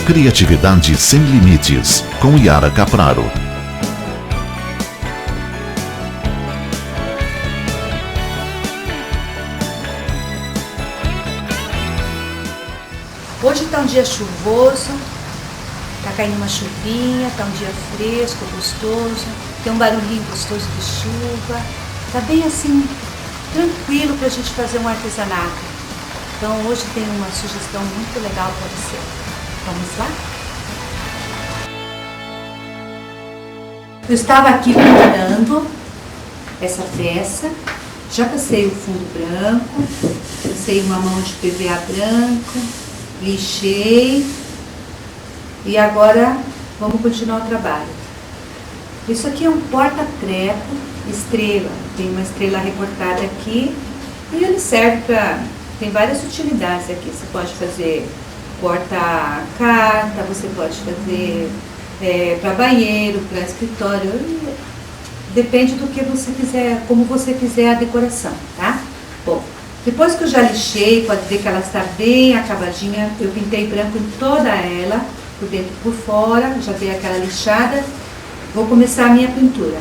Criatividade sem limites, com Yara Capraro. Hoje está um dia chuvoso, está caindo uma chuvinha, está um dia fresco, gostoso, tem um barulhinho gostoso de chuva, está bem assim, tranquilo para a gente fazer um artesanato. Então hoje tem uma sugestão muito legal para você. Vamos lá? Eu estava aqui pintando essa peça, já passei o fundo branco, passei uma mão de PVA branco, lixei e agora vamos continuar o trabalho. Isso aqui é um porta-treco estrela, tem uma estrela recortada aqui e ele serve para, tem várias utilidades aqui. Você pode fazer porta-carta, você pode fazer para banheiro, para escritório, depende do que você quiser, como você fizer a decoração, tá? Bom, depois que eu já lixei, pode ver que ela está bem acabadinha, eu pintei branco em toda ela, por dentro e por fora, já dei aquela lixada. Vou começar a minha pintura.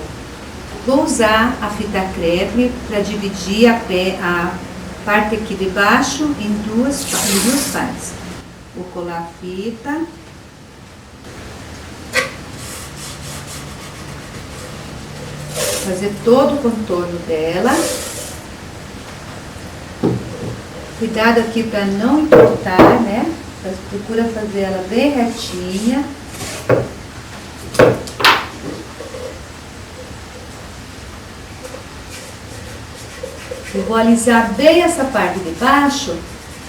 Vou usar a fita crepe para dividir a parte aqui de baixo em duas partes. Vou colar a fita. Fazer todo o contorno dela. Cuidado aqui para não entortar, né? Procura fazer ela bem retinha. Eu vou alisar bem essa parte de baixo,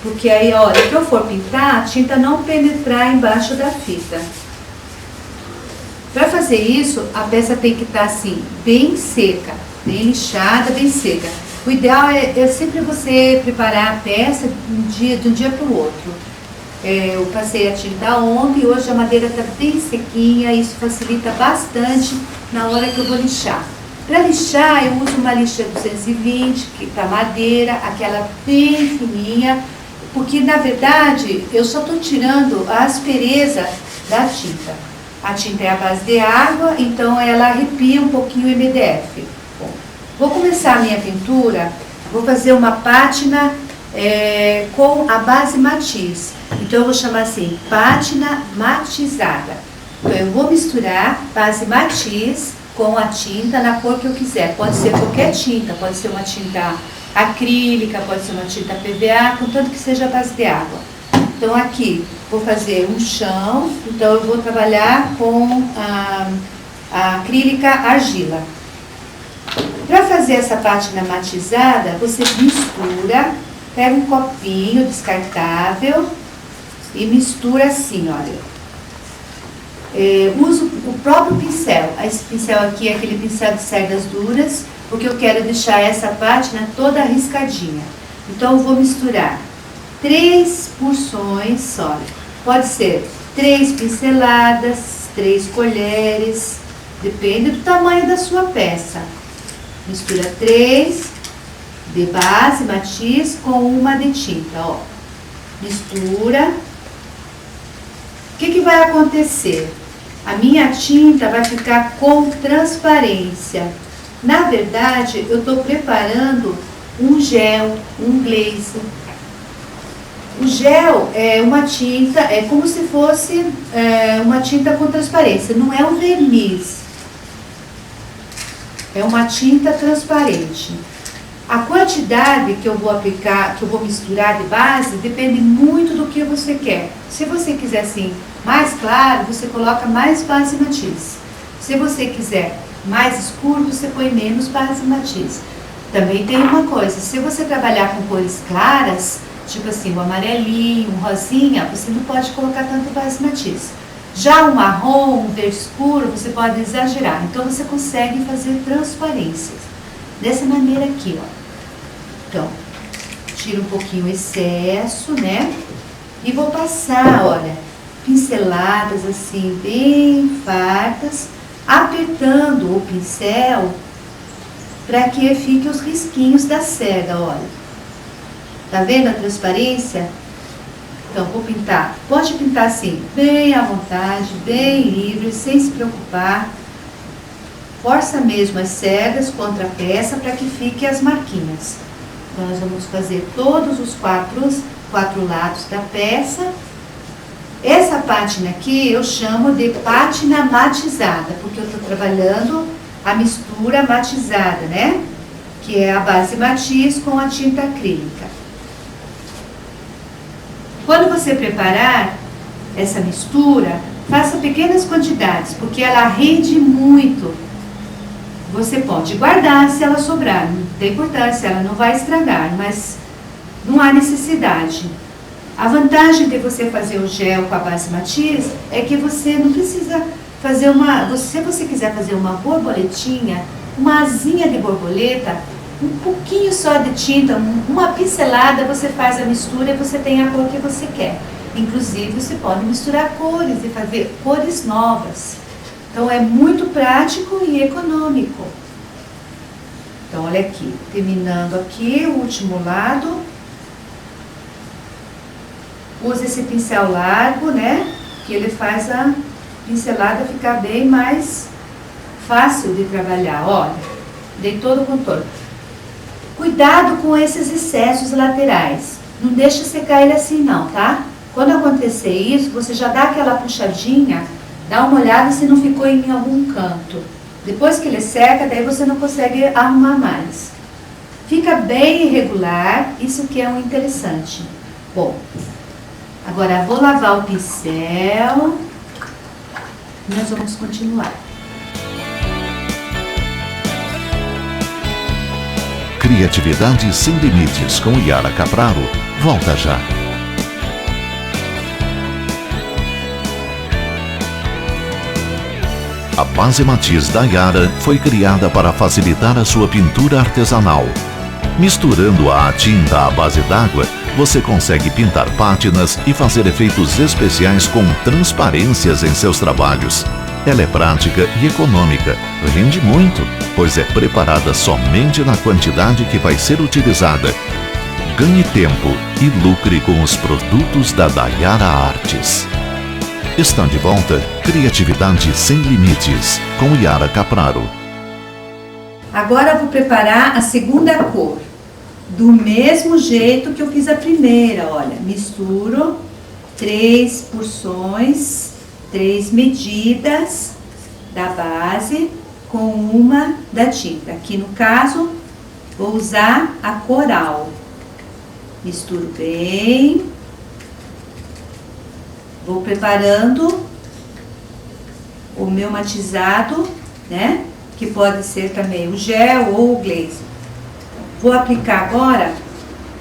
porque aí a hora que eu for pintar, a tinta não penetrar embaixo da fita. Para fazer isso, a peça tem que estar assim, bem seca, bem lixada, bem seca. O ideal é sempre você preparar a peça de um dia para o outro. Eu passei a tinta ontem e hoje a madeira está bem sequinha, isso facilita bastante na hora que eu vou lixar. Para lixar, eu uso uma lixa 220, que para madeira, aquela bem fininha, porque na verdade eu só estou tirando a aspereza da tinta. A tinta é a base de água, então ela arrepia um pouquinho o MDF. Bom, vou começar a minha pintura, vou fazer uma pátina com a base matiz. Então eu vou chamar assim, pátina matizada. Então eu vou misturar base matiz com a tinta na cor que eu quiser. Pode ser qualquer tinta, pode ser uma tinta acrílica, pode ser uma tinta PVA, contanto que seja a base de água. Então aqui vou fazer um chão, então eu vou trabalhar com a acrílica argila. Para fazer essa pátina matizada, você mistura, pega um copinho descartável e mistura assim, olha. Uso o próprio pincel. Esse pincel aqui é aquele pincel de cerdas duras, porque eu quero deixar essa pátina toda riscadinha. Então eu vou misturar 3 porções só. Pode ser 3 pinceladas, 3 colheres, depende do tamanho da sua peça. Mistura 3 de base matiz com uma de tinta, ó. Mistura. O que vai acontecer? A minha tinta vai ficar com transparência. Na verdade, eu estou preparando um gel, um glaze. O gel é uma tinta, é como se fosse uma tinta com transparência. Não é um verniz. É uma tinta transparente. A quantidade que eu vou aplicar, que eu vou misturar de base, depende muito do que você quer. Se você quiser assim, mais claro, você coloca mais base matiz. Se você quiser mais escuro, você põe menos base matiz. Também tem uma coisa, se você trabalhar com cores claras, tipo assim, um amarelinho, um rosinha, você não pode colocar tanto base matiz. Já um marrom, um verde escuro, você pode exagerar. Então você consegue fazer transparências. Dessa maneira aqui, ó. Então, tiro um pouquinho o excesso, né? E vou passar, olha, pinceladas assim, bem fartas, apertando o pincel para que fiquem os risquinhos da cerda, olha. Tá vendo a transparência? Então, vou pintar. Pode pintar assim, bem à vontade, bem livre, sem se preocupar. Força mesmo as cerdas contra a peça para que fiquem as marquinhas. Então, nós vamos fazer todos os quatro lados da peça. Essa pátina aqui eu chamo de pátina matizada, porque eu estou trabalhando a mistura matizada, né? Que é a base matiz com a tinta acrílica. Quando você preparar essa mistura, faça pequenas quantidades, porque ela rende muito. Você pode guardar se ela sobrar, não tem importância, ela não vai estragar, mas não há necessidade. A vantagem de você fazer o gel com a base matiz é que você não precisa fazer se você quiser fazer uma borboletinha, uma asinha de borboleta, um pouquinho só de tinta, uma pincelada, você faz a mistura e você tem a cor que você quer. Inclusive, você pode misturar cores e fazer cores novas. Então, é muito prático e econômico. Então, olha aqui, terminando aqui o último lado. Use esse pincel largo, né? Que ele faz a pincelada ficar bem mais fácil de trabalhar. Olha, dei todo o contorno. Cuidado com esses excessos laterais. Não deixa secar ele assim não, tá? Quando acontecer isso, você já dá aquela puxadinha, dá uma olhada se não ficou em algum canto. Depois que ele seca, daí você não consegue arrumar mais. Fica bem irregular, isso que é um interessante. Bom, agora vou lavar o pincel e nós vamos continuar. Criatividade sem limites com Yara Capraro. Volta já. A base matiz da Yara foi criada para facilitar a sua pintura artesanal. Misturando a tinta à base d'água, você consegue pintar pátinas e fazer efeitos especiais com transparências em seus trabalhos. Ela é prática e econômica, rende muito, pois é preparada somente na quantidade que vai ser utilizada. Ganhe tempo e lucre com os produtos da Dayara Artes. Está de volta Criatividade Sem Limites, com Yara Capraro. Agora eu vou preparar a segunda cor. Do mesmo jeito que eu fiz a primeira, olha. Misturo 3 porções, 3 medidas da base com uma da tinta. Aqui no caso, vou usar a coral. Misturo bem. Vou preparando o meu matizado, né? Que pode ser também o gel ou o glaze. Vou aplicar agora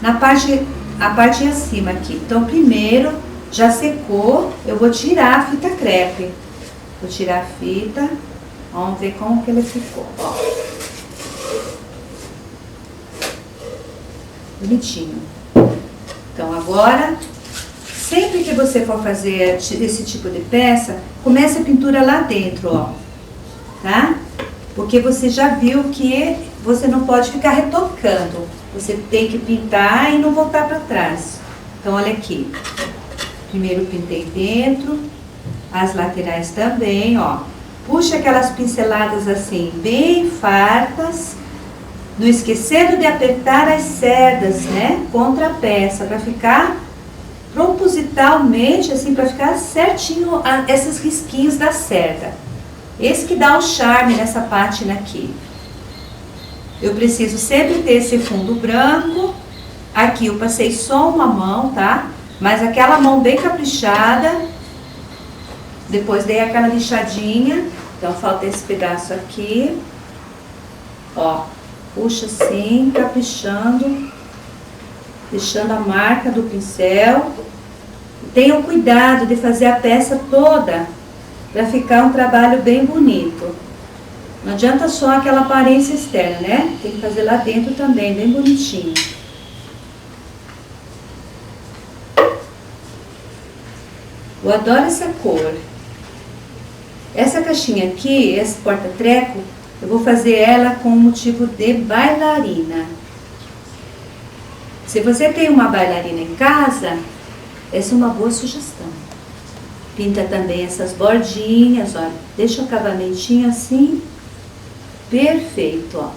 na a parte de cima aqui. Então, primeiro, já secou, eu vou tirar a fita crepe. Vou tirar a fita, vamos ver como que ele ficou. Ó. Bonitinho. Então, agora, sempre que você for fazer esse tipo de peça, comece a pintura lá dentro, ó. Tá? Porque você já viu que você não pode ficar retocando. Você tem que pintar e não voltar para trás. Então, olha aqui. Primeiro pintei dentro, as laterais também, ó. Puxa aquelas pinceladas assim, bem fartas. Não esquecendo de apertar as cerdas, né? Contra a peça, para ficar propositalmente, assim, para ficar certinho esses risquinhos da cerda. Esse que dá o charme nessa pátina aqui. Eu preciso sempre ter esse fundo branco. Aqui eu passei só uma mão, tá? Mas aquela mão bem caprichada. Depois dei aquela lixadinha. Então falta esse pedaço aqui. Ó, puxa assim, caprichando. Deixando a marca do pincel. Tenham cuidado de fazer a peça toda, para ficar um trabalho bem bonito. Não adianta só aquela aparência externa, né? Tem que fazer lá dentro também, bem bonitinho. Eu adoro essa cor. Essa caixinha aqui, esse porta-treco, eu vou fazer ela com o motivo de bailarina. Se você tem uma bailarina em casa, Essa é uma boa sugestão. Pinta também essas bordinhas, olha. Deixa o acabamentinho assim. Perfeito, ó.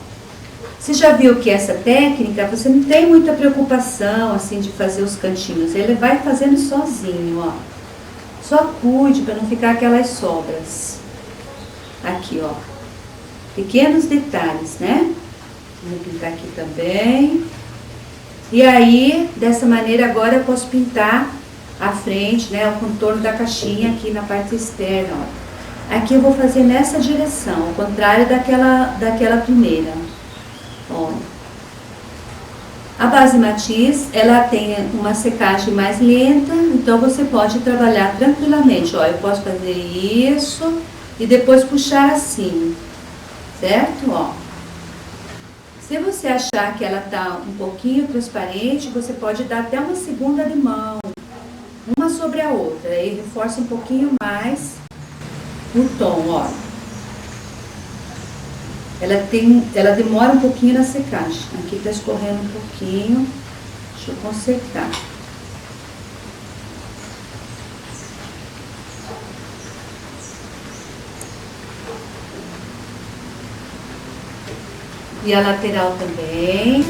Você já viu que essa técnica, você não tem muita preocupação, assim, de fazer os cantinhos. Ele vai fazendo sozinho, ó. Só cuide para não ficar aquelas sobras. Aqui, ó. Pequenos detalhes, né? Vou pintar aqui também. E aí, dessa maneira, agora eu posso pintar a frente, né? O contorno da caixinha aqui na parte externa, ó. Aqui eu vou fazer nessa direção, ao contrário daquela primeira. Ó. A base matiz, ela tem uma secagem mais lenta, então você pode trabalhar tranquilamente. Ó, eu posso fazer isso e depois puxar assim, certo? Ó. Se você achar que ela tá um pouquinho transparente, você pode dar até uma segunda de mão, uma sobre a outra, aí reforça um pouquinho mais o tom, ó. Ela demora um pouquinho na secagem. Aqui tá escorrendo um pouquinho. Deixa eu consertar. E a lateral também.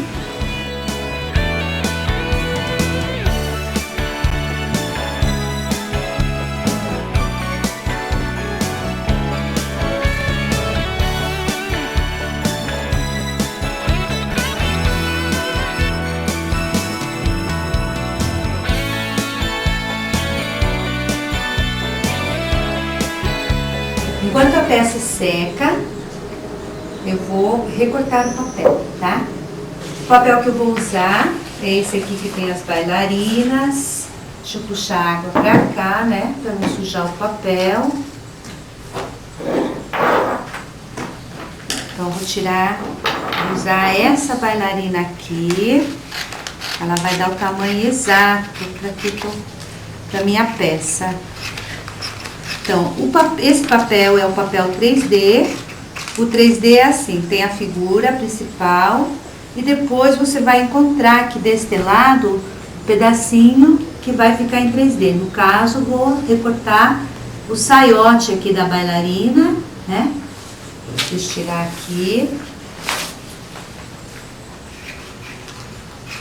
Enquanto a peça seca, eu vou recortar o papel, tá? O papel que eu vou usar é esse aqui que tem as bailarinas. Deixa eu puxar a água pra cá, né? Pra não sujar o papel. Então, eu vou tirar, vou usar essa bailarina aqui. Ela vai dar o tamanho exato pra minha peça. Então, esse papel é o papel 3D. O 3D é assim, tem a figura principal e depois você vai encontrar aqui deste lado um pedacinho que vai ficar em 3D. No caso, vou recortar o saiote aqui da bailarina, né? Deixa eu estirar aqui.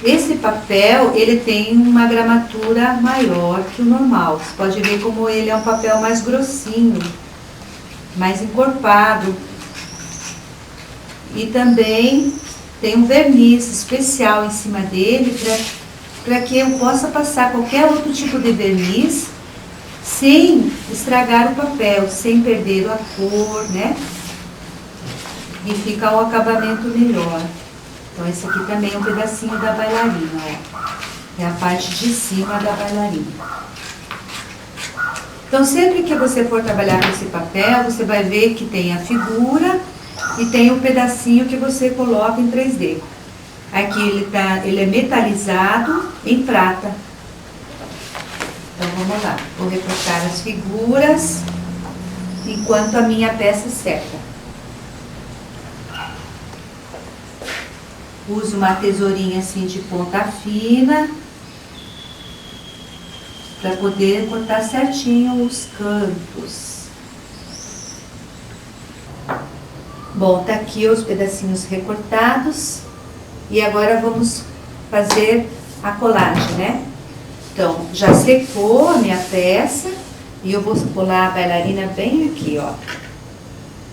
Esse papel, ele tem uma gramatura maior que o normal. Você pode ver como ele é um papel mais grossinho, mais encorpado. E também tem um verniz especial em cima dele para que eu possa passar qualquer outro tipo de verniz sem estragar o papel, sem perder a cor, né? E fica um acabamento melhor. Então, esse aqui também é um pedacinho da bailarina, ó. É a parte de cima da bailarina. Então, sempre que você for trabalhar com esse papel, você vai ver que tem a figura e tem o pedacinho que você coloca em 3D. Aqui ele é metalizado em prata. Então, vamos lá. Vou recortar as figuras enquanto a minha peça seca. Uso uma tesourinha assim de ponta fina para poder cortar certinho os cantos. Bom, tá aqui os pedacinhos recortados e agora vamos fazer a colagem, né? Então, já secou a minha peça e eu vou colar a bailarina bem aqui, ó.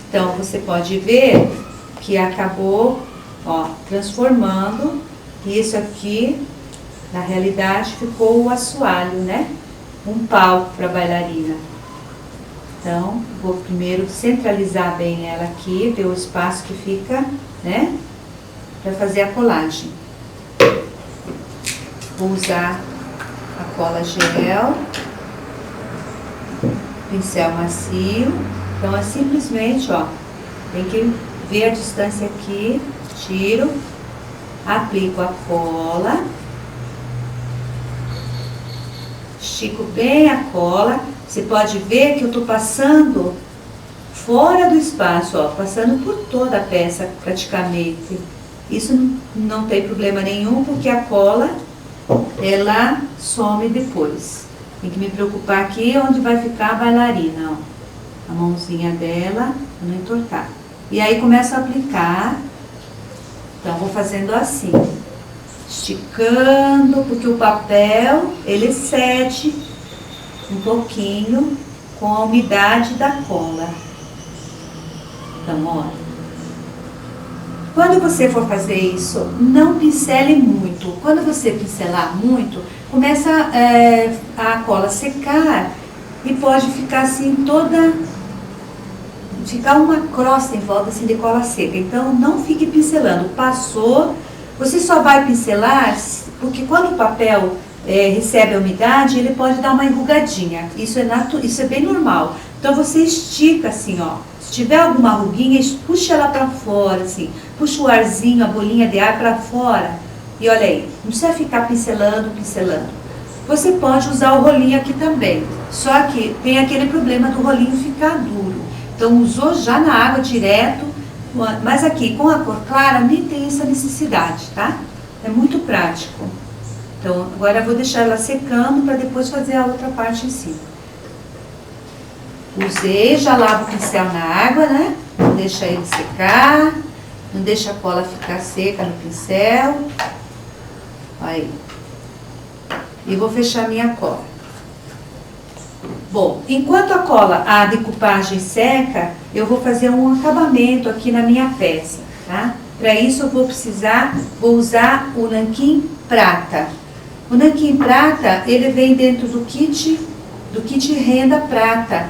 Então, você pode ver que acabou, ó, transformando. Isso aqui, na realidade, ficou o assoalho, né? Um palco para bailarina. Então, vou primeiro centralizar bem ela aqui, ver o espaço que fica, né? Para fazer a colagem. Vou usar a cola gel, pincel macio. Então, é simplesmente, ó, tem que ver a distância aqui. Tiro, aplico a cola, estico bem a cola. Você pode ver que eu estou passando fora do espaço, ó, passando por toda a peça praticamente. Isso não tem problema nenhum, porque a cola, ela some depois. Tem que me preocupar aqui onde vai ficar a bailarina, ó. A mãozinha dela, pra não entortar. E aí começo a aplicar. Então, vou fazendo assim. Esticando, porque o papel, ele cede um pouquinho com a umidade da cola. Então, ó. Quando você for fazer isso, não pincele muito. Quando você pincelar muito, começa a cola secar e pode ficar assim toda... Ficar uma crosta em volta assim de cola seca. Então, não fique pincelando. Passou, você só vai pincelar porque quando o papel recebe a umidade, ele pode dar uma enrugadinha. Isso é bem normal. Então, você estica assim, ó. Se tiver alguma ruguinha, puxa ela para fora, assim. Puxa o arzinho, a bolinha de ar para fora. E olha aí, não precisa ficar pincelando. Você pode usar o rolinho aqui também. Só que tem aquele problema do rolinho ficar duro. Então, usou já na água direto. Mas aqui, com a cor clara, nem tem essa necessidade, tá? É muito prático. Então, agora eu vou deixar ela secando para depois fazer a outra parte em cima. Usei, já lavo o pincel na água, né? Não deixa ele secar, não deixa a cola ficar seca no pincel. Aí. E vou fechar minha cola. Bom, enquanto a decupagem seca, eu vou fazer um acabamento aqui na minha peça, tá? Para isso eu vou usar o nanquim prata. O nanquim prata, ele vem dentro do kit renda prata.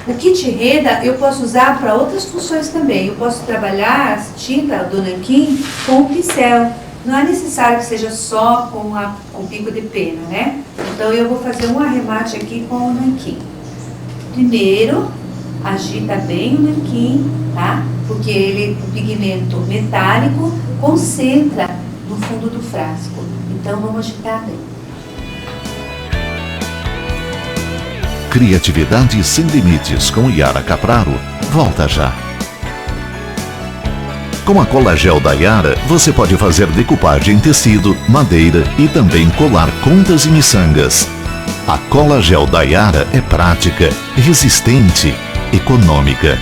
O kit renda eu posso usar para outras funções também. Eu posso trabalhar a tinta do nanquim com o pincel. Não é necessário que seja só com o bico de pena, né? Então eu vou fazer um arremate aqui com o nanquim. Primeiro, agita bem o nanquim, tá? Porque o pigmento metálico concentra no fundo do frasco. Então vamos agitar bem. Criatividade sem limites com Yara Capraro. Volta já. Com a cola gel da Yara, você pode fazer decupagem em tecido, madeira e também colar contas e miçangas. A cola gel da Yara é prática, resistente, econômica.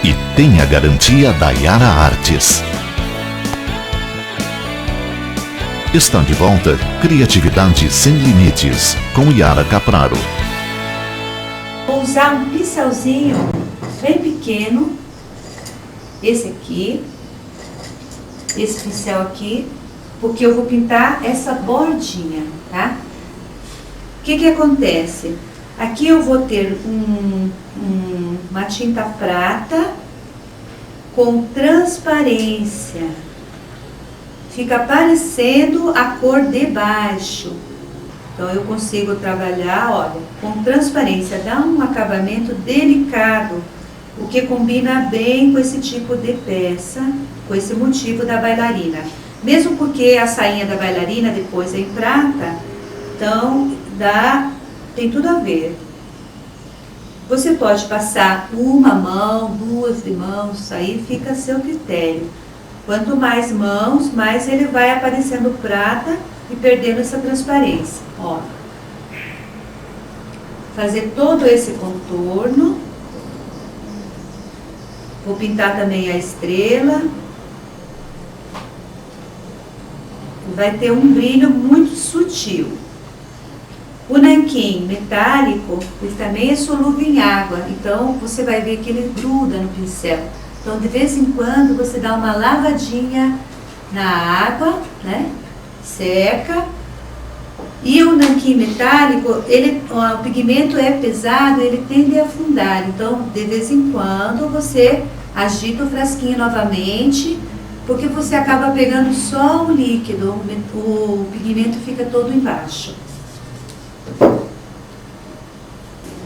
E tem a garantia da Yara Artes. Está de volta Criatividade Sem Limites, com Yara Capraro. Vou usar um pincelzinho bem pequeno, esse pincel aqui, porque eu vou pintar essa bordinha, tá? O que acontece? Aqui eu vou ter uma tinta prata com transparência. Fica parecendo a cor de baixo. Então, eu consigo trabalhar, olha, com transparência. Dá um acabamento delicado, o que combina bem com esse tipo de peça, com esse motivo da bailarina. Mesmo porque a sainha da bailarina depois é em prata, então tem tudo a ver. Você pode passar uma mão, duas de mãos, aí fica a seu critério. Quanto mais mãos, mais ele vai aparecendo prata e perdendo essa transparência. Ó. Fazer todo esse contorno. Vou pintar também a estrela. Vai ter um brilho muito sutil. O nanquim metálico, ele também é solúvel em água, então você vai ver que ele gruda no pincel. Então, de vez em quando, você dá uma lavadinha na água, né? Seca. E o nanquim metálico, o pigmento é pesado, ele tende a afundar. Então, de vez em quando, você agita o frasquinho novamente, porque você acaba pegando só o líquido, o pigmento fica todo embaixo.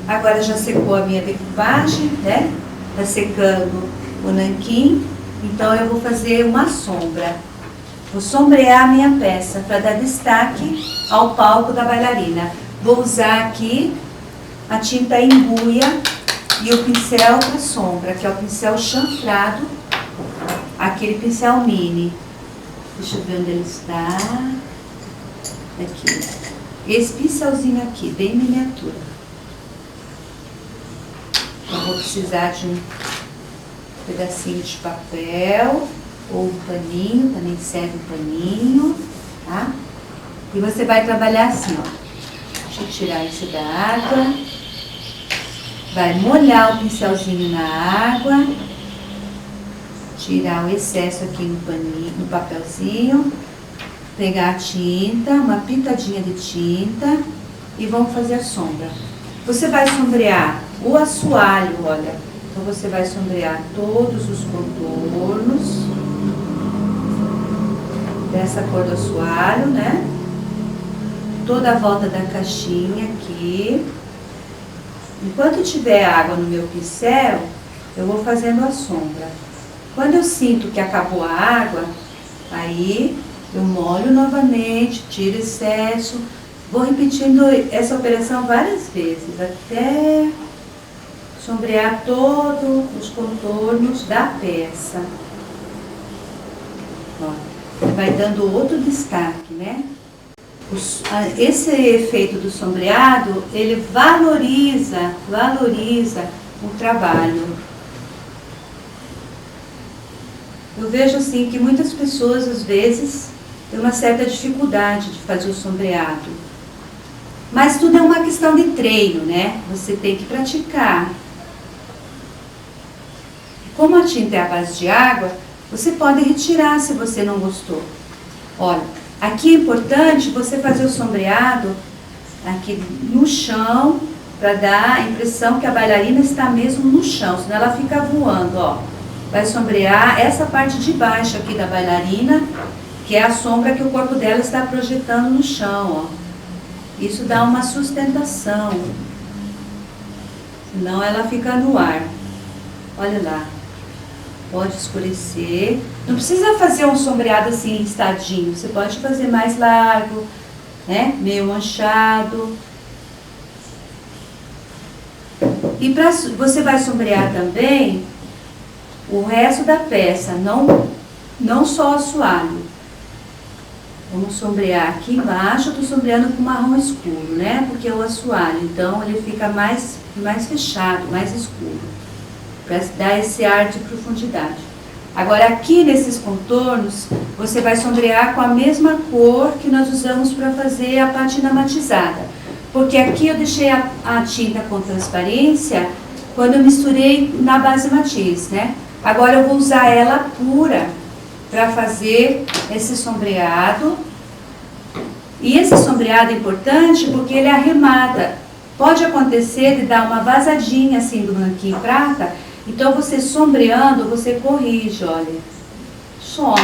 Agora já secou a minha decupagem, né? Tá secando o nanquim, então eu vou fazer uma sombra. Vou sombrear a minha peça para dar destaque ao palco da bailarina. Vou usar aqui a tinta embuia e o pincel para sombra, que é o pincel chanfrado, aquele pincel mini. Deixa eu ver onde ele está. Aqui. Esse pincelzinho aqui, bem miniatura. Eu vou precisar de um pedacinho de papel ou um paninho, também serve um paninho, tá? E você vai trabalhar assim, ó. Deixa eu tirar isso da água. Vai molhar o pincelzinho na água. Tirar o excesso aqui no paninho, no papelzinho. Pegar a tinta, uma pitadinha de tinta e vamos fazer a sombra. Você vai sombrear o assoalho, olha. Então você vai sombrear todos os contornos dessa cor do assoalho, né? Toda a volta da caixinha aqui. Enquanto tiver água no meu pincel, eu vou fazendo a sombra. Quando eu sinto que acabou a água, aí eu molho novamente, tiro excesso, vou repetindo essa operação várias vezes, até sombrear todos os contornos da peça. Ó, vai dando outro destaque, né? Esse efeito do sombreado, ele valoriza o trabalho. Eu vejo assim que muitas pessoas, às vezes, têm uma certa dificuldade de fazer o sombreado. Mas tudo é uma questão de treino, né? Você tem que praticar. Como a tinta é à base de água, você pode retirar se você não gostou. Olha, aqui é importante você fazer o sombreado aqui no chão, para dar a impressão que a bailarina está mesmo no chão, senão ela fica voando, ó. Vai sombrear essa parte de baixo aqui da bailarina, que é a sombra que o corpo dela está projetando no chão, ó. Isso dá uma sustentação, senão ela fica no ar. Olha lá, pode escurecer. Não precisa fazer um sombreado assim, estadinho. Você pode fazer mais largo, né? Meio manchado. E você vai sombrear também o resto da peça, não só o assoalho. Vamos sombrear aqui embaixo. Eu estou sombreando com marrom escuro, né? Porque é o assoalho, então ele fica mais fechado, mais escuro, para dar esse ar de profundidade. Agora aqui nesses contornos, você vai sombrear com a mesma cor que nós usamos para fazer a patina matizada. Porque aqui eu deixei a tinta com transparência quando eu misturei na base matiz, né? Agora eu vou usar ela pura para fazer esse sombreado. E esse sombreado é importante porque ele arremata. Pode acontecer de dar uma vazadinha assim do branquinho prata. Então você sombreando, você corrige, olha. Some.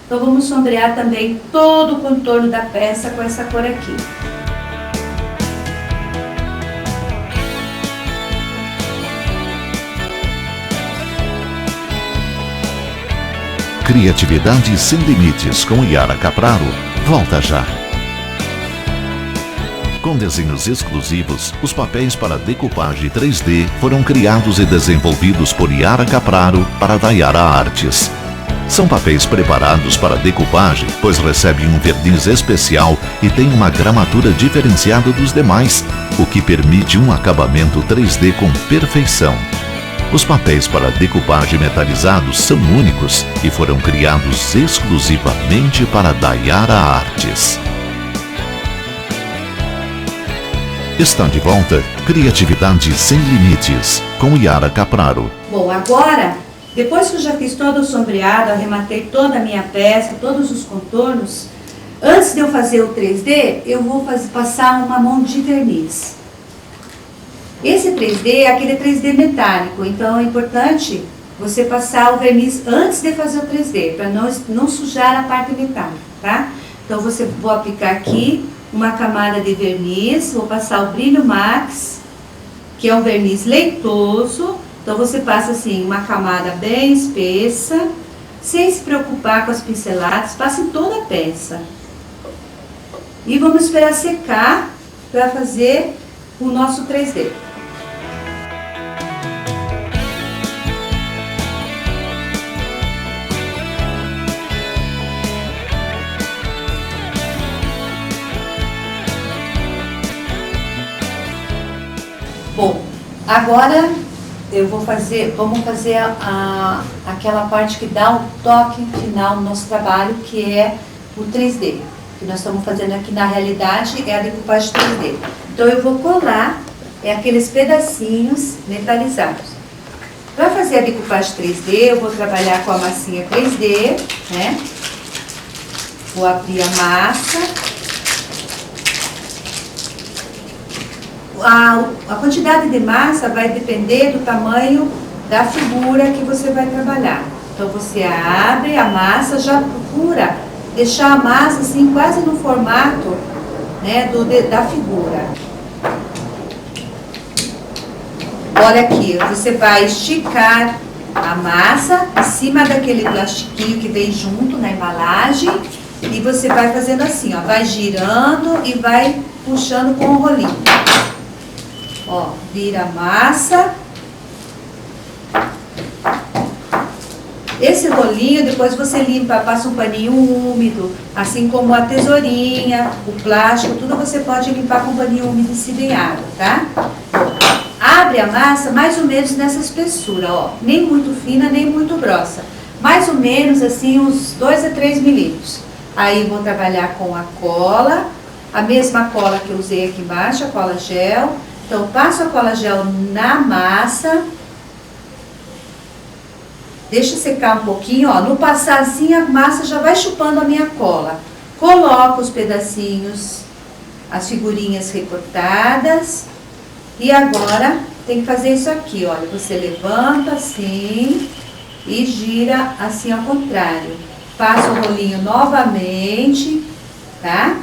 Então vamos sombrear também todo o contorno da peça com essa cor aqui. Criatividade sem limites com Yara Capraro. Volta já. Com desenhos exclusivos, os papéis para decupagem 3D foram criados e desenvolvidos por Yara Capraro para Dayara Artes. São papéis preparados para decupagem, pois recebem um verniz especial e têm uma gramatura diferenciada dos demais, o que permite um acabamento 3D com perfeição. Os papéis para decupagem metalizados são únicos e foram criados exclusivamente para Dayara Artes. Está de volta Criatividade Sem Limites, com Yara Capraro. Bom, agora, depois que eu já fiz todo o sombreado, arrematei toda a minha peça, todos os contornos, antes de eu fazer o 3D, eu vou passar uma mão de verniz. Esse 3D é aquele 3D metálico, então é importante você passar o verniz antes de fazer o 3D, para não sujar a parte metálica, tá? Então vou aplicar aqui uma camada de verniz, vou passar o Brilho Max, que é um verniz leitoso. Então você passa assim uma camada bem espessa, sem se preocupar com as pinceladas, passa em toda a peça. E vamos esperar secar para fazer o nosso 3D. Agora vamos fazer aquela parte que dá o toque final no nosso trabalho, que é o 3D. O que nós estamos fazendo aqui na realidade é a decupagem 3D. Então eu vou colar aqueles pedacinhos metalizados. Para fazer a decupagem 3D, eu vou trabalhar com a massinha 3D, né? Vou abrir a massa. A quantidade de massa vai depender do tamanho da figura que você vai trabalhar. Então você abre a massa, já procura deixar a massa assim quase no formato, né, da figura. Olha aqui, você vai esticar a massa em cima daquele plastiquinho que vem junto na embalagem e você vai fazendo assim, ó, vai girando e vai puxando com o rolinho. Ó, vira a massa. Esse rolinho, depois você limpa, passa um paninho úmido, assim como a tesourinha, o plástico, tudo você pode limpar com um paninho úmido e se em água, tá? Abre a massa mais ou menos nessa espessura, ó, nem muito fina, nem muito grossa. Mais ou menos assim, uns 2 a 3 milímetros. Aí vou trabalhar com a cola, a mesma cola que eu usei aqui embaixo, a cola gel. Então, passo a cola gel na massa, deixa secar um pouquinho, ó. No passar assim, a massa já vai chupando a minha cola. Coloco os pedacinhos, as figurinhas recortadas. E agora, tem que fazer isso aqui, olha. Você levanta assim e gira assim ao contrário. Passa o rolinho novamente, tá?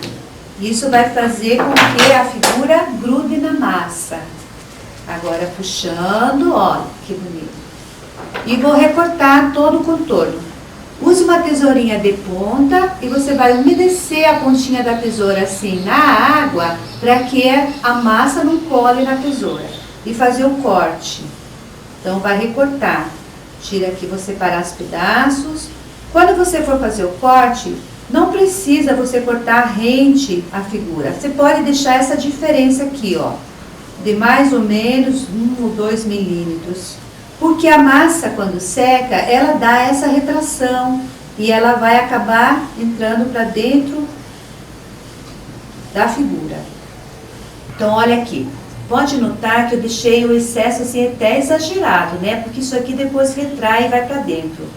Isso vai fazer com que a figura grude na massa. Agora puxando, olha que bonito. E vou recortar todo o contorno. Use uma tesourinha de ponta e você vai umedecer a pontinha da tesoura assim na água para que a massa não cole na tesoura. E fazer o corte. Então vai recortar. Tira aqui, vou separar os pedaços. Quando você for fazer o corte, não precisa você cortar rente a figura. Você pode deixar essa diferença aqui, ó, de mais ou menos 1 ou 2 milímetros. Porque a massa, quando seca, ela dá essa retração e ela vai acabar entrando para dentro da figura. Então, olha aqui. Pode notar que eu deixei o excesso assim até exagerado, né? Porque isso aqui depois retrai e vai para dentro.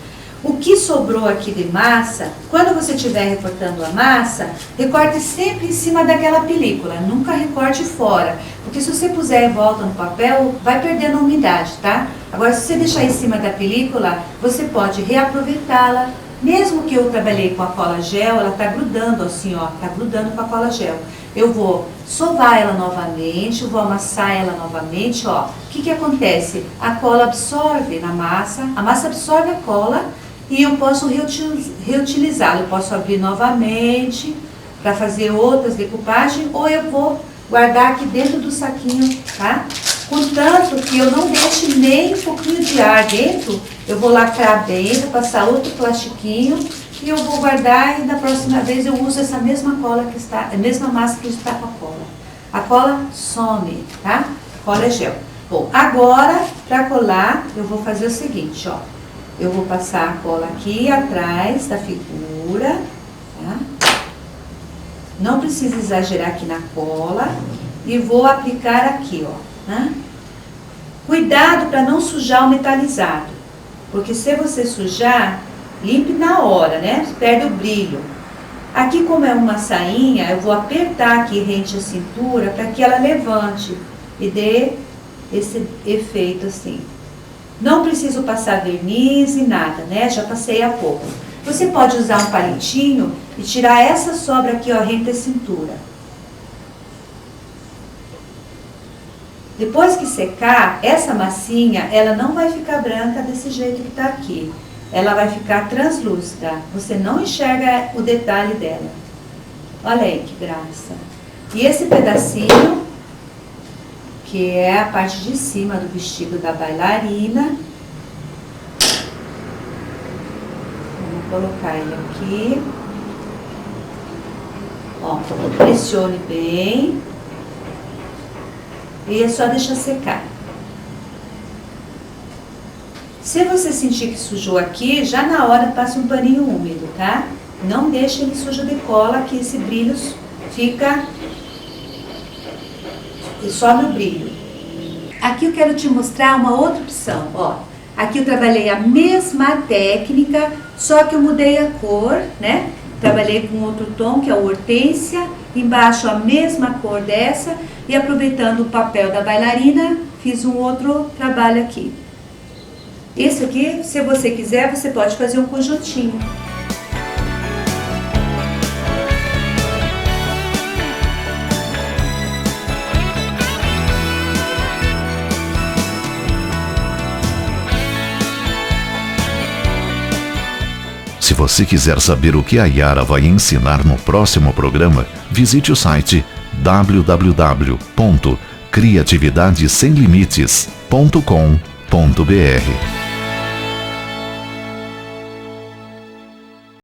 O que sobrou aqui de massa, quando você estiver recortando a massa, recorte sempre em cima daquela película, nunca recorte fora, porque se você puser em volta no papel, vai perdendo a umidade, tá? Agora, se você deixar em cima da película, você pode reaproveitá-la, mesmo que eu trabalhei com a cola gel, ela tá grudando assim, ó, tá grudando com a cola gel. Eu vou sovar ela novamente, eu vou amassar ela novamente, ó. O que que acontece? A cola absorve na massa, a massa absorve a cola, e eu posso reutilizá-lo. Eu posso abrir novamente para fazer outras decoupagens, ou eu vou guardar aqui dentro do saquinho, tá? Contanto que eu não deixe nem um pouquinho de ar dentro, eu vou lacrar bem, vou passar outro plastiquinho e eu vou guardar, e da próxima vez eu uso essa mesma cola que está, a mesma massa que está com a cola. A cola some, tá? A cola é gel. Bom, agora para colar eu vou fazer o seguinte, ó. Eu vou passar a cola aqui atrás da figura, tá? Não precisa exagerar aqui na cola. E vou aplicar aqui, ó, né? Cuidado para não sujar o metalizado, porque se você sujar, limpe na hora, né? Perde o brilho. Aqui, como é uma sainha, eu vou apertar aqui rente à cintura para que ela levante e dê esse efeito assim. Não preciso passar verniz e nada, né? Já passei há pouco. Você pode usar um palitinho e tirar essa sobra aqui, ó, rente à cintura. Depois que secar, essa massinha, ela não vai ficar branca desse jeito que tá aqui. Ela vai ficar translúcida. Você não enxerga o detalhe dela. Olha aí que graça. E esse pedacinho, que é a parte de cima do vestido da bailarina. Vamos colocar ele aqui. Ó, pressione bem. E é só deixar secar. Se você sentir que sujou aqui, já na hora passa um paninho úmido, tá? Não deixe ele sujo de cola, que esse brilho fica... e sobe o brilho. Aqui eu quero te mostrar uma outra opção, ó. Aqui eu trabalhei a mesma técnica, só que eu mudei a cor, né? Trabalhei com outro tom, que é o hortênsia, embaixo a mesma cor dessa, e aproveitando o papel da bailarina, fiz um outro trabalho aqui. Esse aqui, se você quiser, você pode fazer um conjuntinho. Se você quiser saber o que a Yara vai ensinar no próximo programa, visite o site www.criatividadesemlimites.com.br.